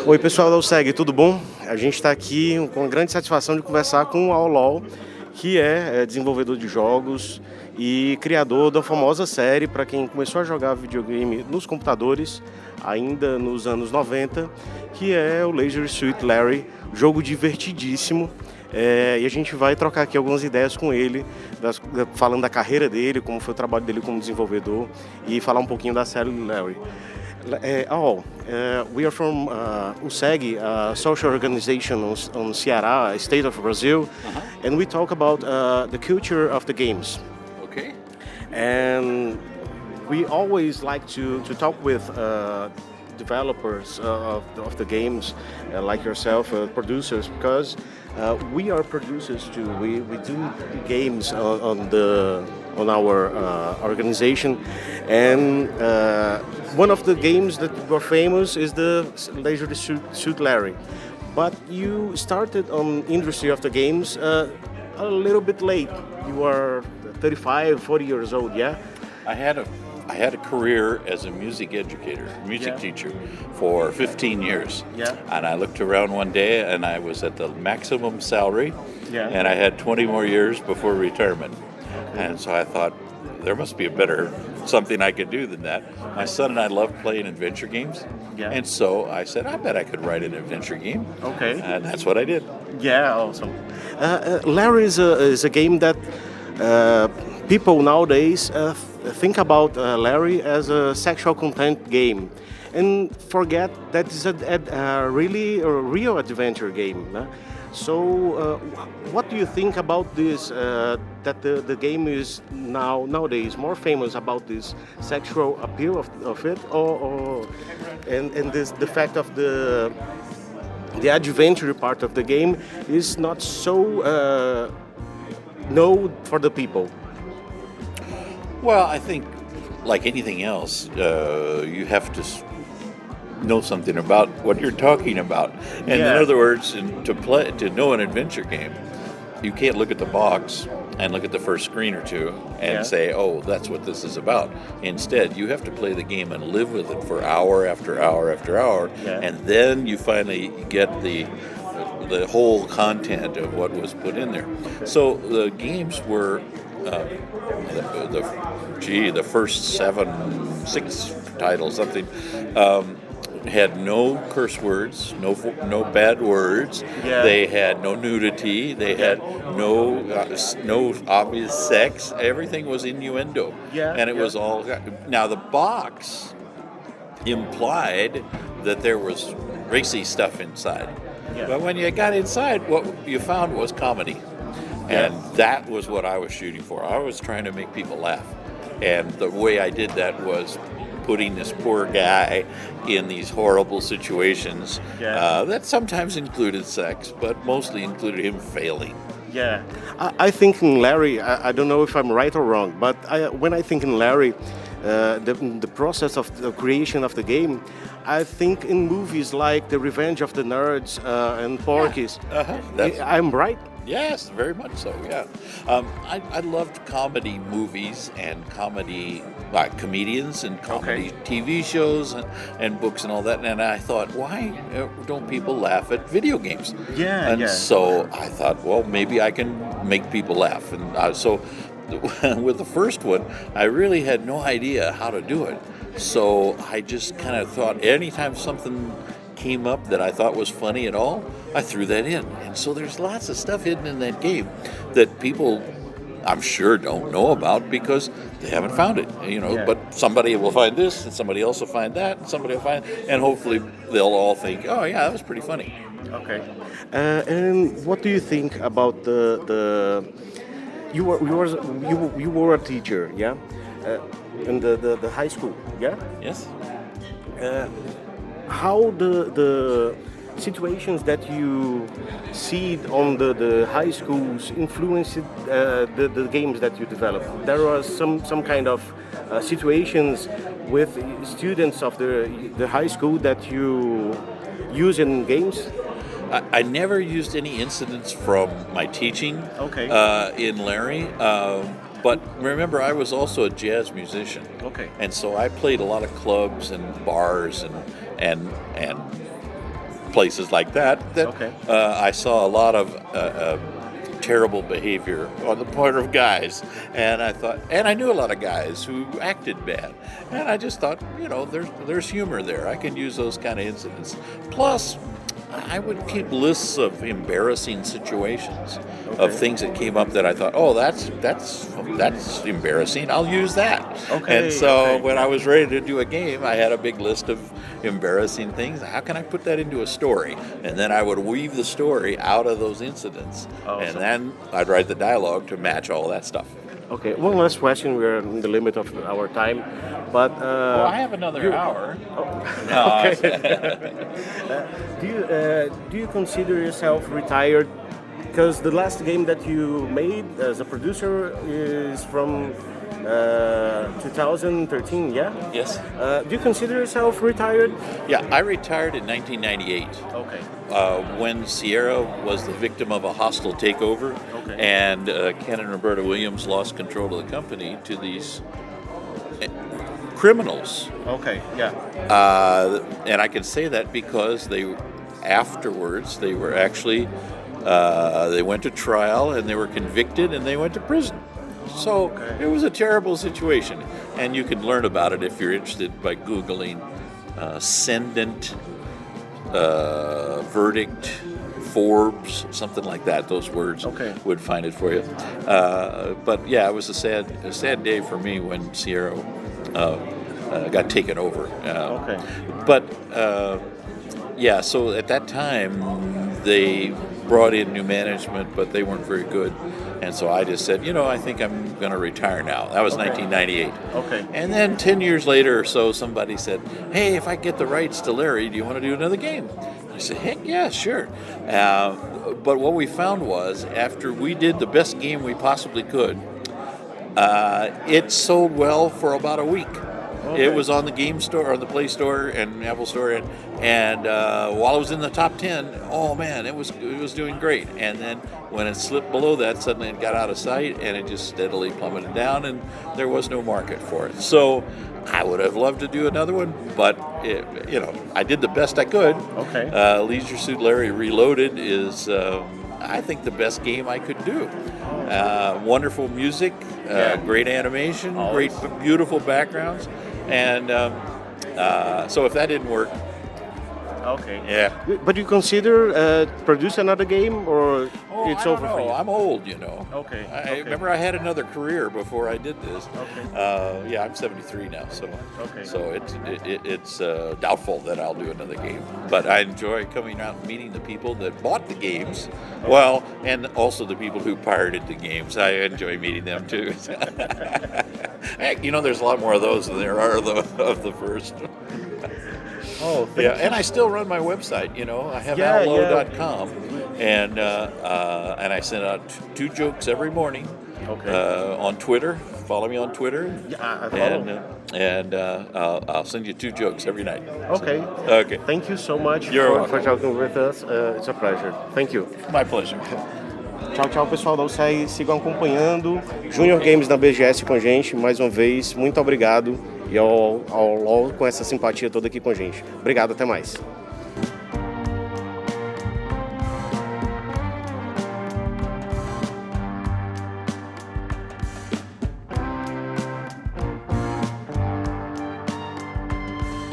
Oi pessoal da Segue, tudo bom? A gente está aqui com a grande satisfação de conversar com o Lowe, que é desenvolvedor de jogos e criador da famosa série para quem começou a jogar videogame nos computadores ainda nos anos 90, que é o Leisure Suit Larry, jogo divertidíssimo. E a gente vai trocar aqui algumas ideias com ele, falando da carreira dele, como foi o trabalho dele como desenvolvedor e falar um pouquinho da série Larry. We are from USEG, a social organization on Ceará, state of Brazil, and we talk about the culture of the games. Okay. And we always like to talk with developers of the games, like yourself, producers, because we are producers too. We do games on our organization, and one of the games that were famous is the Leisure Suit Larry. But you started on industry of the games a little bit late. You are 35, 40 years old, yeah? I had a career as a music educator, teacher for 15 years. Yeah. And I looked around one day and I was at the maximum salary. Yeah. And I had 20 more years before retirement. Okay. And so I thought there must be something I could do than that. My son and I loved playing adventure games. Yeah. And so I said, I bet I could write an adventure game. Okay. And that's what I did. Yeah, awesome. Larry is a game that people nowadays think about Larry as a sexual content game and forget that it's a real adventure game. So what do you think about this, that the game is nowadays more famous about this sexual appeal of it, and the fact of the adventure part of the game is not so known for the people? Well, I think, like anything else, you have to know something about what you're talking about. And in other words, to know an adventure game, you can't look at the box and look at the first screen or two and say, oh, that's what this is about. Instead, you have to play the game and live with it for hour after hour after hour, and then you finally get the whole content of what was put in there. So the games were the first 6 titles, something, had no curse words, no bad words. Yeah. They had no nudity. They had no obvious sex. Everything was innuendo. Yeah. And it was all. Now the box implied that there was racy stuff inside. Yeah. But when you got inside, what you found was comedy. And that was what I was shooting for. I was trying to make people laugh. And the way I did that was putting this poor guy in these horrible situations that sometimes included sex, but mostly included him failing. Yeah. I think in Larry, I don't know if I'm right or wrong, but when I think in Larry, the process of the creation of the game, I think in movies like The Revenge of the Nerds and Porky's. I'm right? Yes, very much so, yeah. I loved comedy movies and comedy comedians and comedy TV shows and books and all that. And I thought, why don't people laugh at video games? So I thought, well, maybe I can make people laugh. And so with the first one, I really had no idea how to do it. So I just kind of thought anytime something came up that I thought was funny at all, I threw that in. And so there's lots of stuff hidden in that game that people, I'm sure, don't know about because they haven't found it. But somebody will find this, and somebody else will find that, and somebody will find, and hopefully they'll all think, oh yeah, that was pretty funny. Okay. And what do you think about you were a teacher, yeah, in the high school, yeah? Yes. How the situations that you see on the high schools influenced the games that you developed? There was some kind of situations with students of the high school that you use in games? I never used any incidents from my teaching in Larry. But remember, I was also a jazz musician. Okay. And so I played a lot of clubs and bars and places like that Okay. I saw a lot of terrible behavior on the part of guys, and I knew a lot of guys who acted bad, and I just thought, there's humor there. I can use those kind of incidents. Plus, I would keep lists of embarrassing situations, of things that came up that I thought, oh, that's embarrassing. I'll use that. Okay, And so okay. when I was ready to do a game, I had a big list of embarrassing things. How can I put that into a story? And then I would weave the story out of those incidents, and then I'd write the dialogue to match all that stuff. Okay, one last question. We're in the limit of our time, but I have another hour. okay. Do you consider yourself retired? Because the last game that you made as a producer is from 2013, yeah? Yes. Do you consider yourself retired? Yeah, I retired in 1998. Okay. When Sierra was the victim of a hostile takeover, and Ken and Roberta Williams lost control of the company to these criminals. Okay, yeah. And I can say that because afterwards they were actually they went to trial and they were convicted and they went to prison. So it was a terrible situation, and you can learn about it if you're interested by Googling Sendent verdict, Forbes, something like that. Those words would find it for you. But yeah, it was a sad day for me when Sierra got taken over. But yeah, so at that time they brought in new management, but they weren't very good. And so I just said, I think I'm going to retire now. That was 1998. Okay. And then 10 years later or so, somebody said, hey, if I get the rights to Larry, do you want to do another game? I said, heck yeah, sure. But what we found was, after we did the best game we possibly could, it sold well for about a week. It was on the Game Store, on the Play Store and Apple Store, and while it was in the top 10, oh man, it was doing great. And then when it slipped below that, suddenly it got out of sight, and it just steadily plummeted down, and there was no market for it. So I would have loved to do another one, but I did the best I could. Okay. Leisure Suit Larry Reloaded is, I think, the best game I could do. Wonderful music, great animation, great, beautiful backgrounds. And so if that didn't work, yeah. But you consider produce another game, or it's I over don't for know. you? I'm old, Okay. I remember I had another career before I did this. Okay. Yeah, I'm 73 now, so Okay. so it's doubtful that I'll do another game. But I enjoy coming out and meeting the people that bought the games. Well, and also the people who pirated the games. I enjoy meeting them too. There's a lot more of those than there are of the first. Thank you. And I still run my website. I have Lowe.com, and I send out 2 jokes every morning. On Twitter. Follow me on Twitter. Yeah, I follow. And I'll send you 2 jokes every night. Okay. Okay. Thank you so much You're for talking with us. It's a pleasure. Thank you. My pleasure. Tchau, pessoal da UCI. Sigam acompanhando Junior Games da BGS com a gente. Mais uma vez, muito obrigado. E ao Lowe com essa simpatia toda aqui com a gente. Obrigado, até mais.